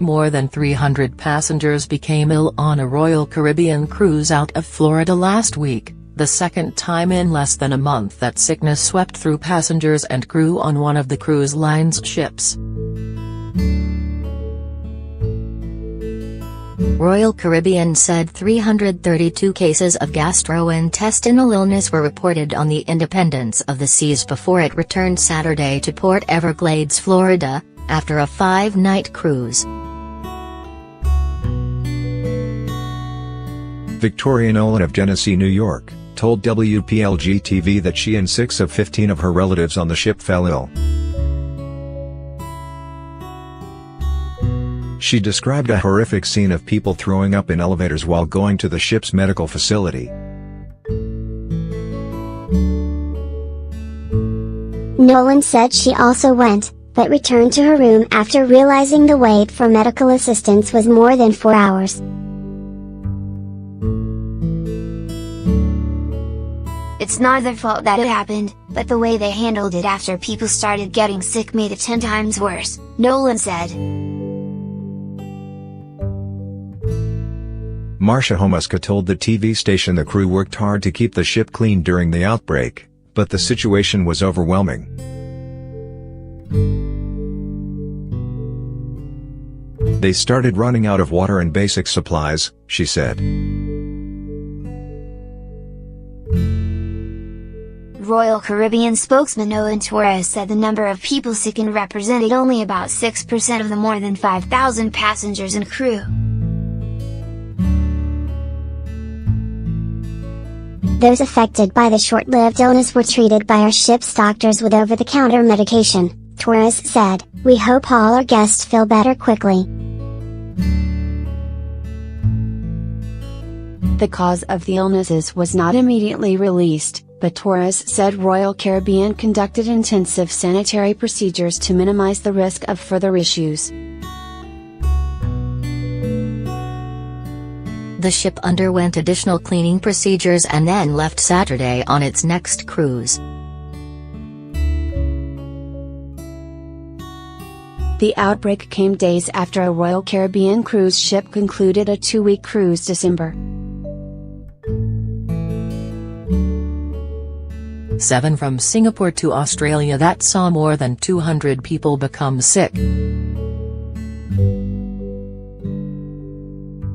More than 300 passengers became ill on a Royal Caribbean cruise out of Florida last week, the second time in less than a month that sickness swept through passengers and crew on one of the cruise line's ships. Royal Caribbean said 332 cases of gastrointestinal illness were reported on the Independence of the Seas before it returned Saturday to Port Everglades, Florida, after a 5-night cruise. Victoria Nolan of Genesee, New York, told WPLG-TV that she and 6 of 15 of her relatives on the ship fell ill. She described a horrific scene of people throwing up in elevators while going to the ship's medical facility. Nolan said she also went, but returned to her room after realizing the wait for medical assistance was more than 4 hours. It's not their fault that it happened, but the way they handled it after people started getting sick made it 10 times worse, Nolan said. Marcia Homuska told the TV station the crew worked hard to keep the ship clean during the outbreak, but the situation was overwhelming. They started running out of water and basic supplies, she said. Royal Caribbean spokesman Owen Torres said the number of people sick represented only about 6% of the more than 5,000 passengers and crew. Those affected by the short-lived illness were treated by our ship's doctors with over-the-counter medication, Torres said. We hope all our guests feel better quickly. The cause of the illnesses was not immediately released, but Torres said Royal Caribbean conducted intensive sanitary procedures to minimize the risk of further issues. The ship underwent additional cleaning procedures and then left Saturday on its next cruise. The outbreak came days after a Royal Caribbean cruise ship concluded a 2-week cruise December. 7 from Singapore to Australia that saw more than 200 people become sick.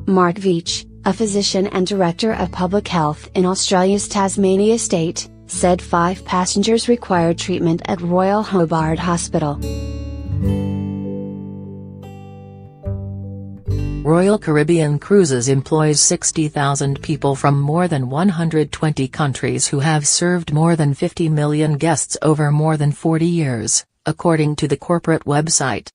Mark Veitch, a physician and director of public health in Australia's Tasmania state, said 5 passengers required treatment at Royal Hobart Hospital. Royal Caribbean Cruises employs 60,000 people from more than 120 countries who have served more than 50 million guests over more than 40 years, according to the corporate website.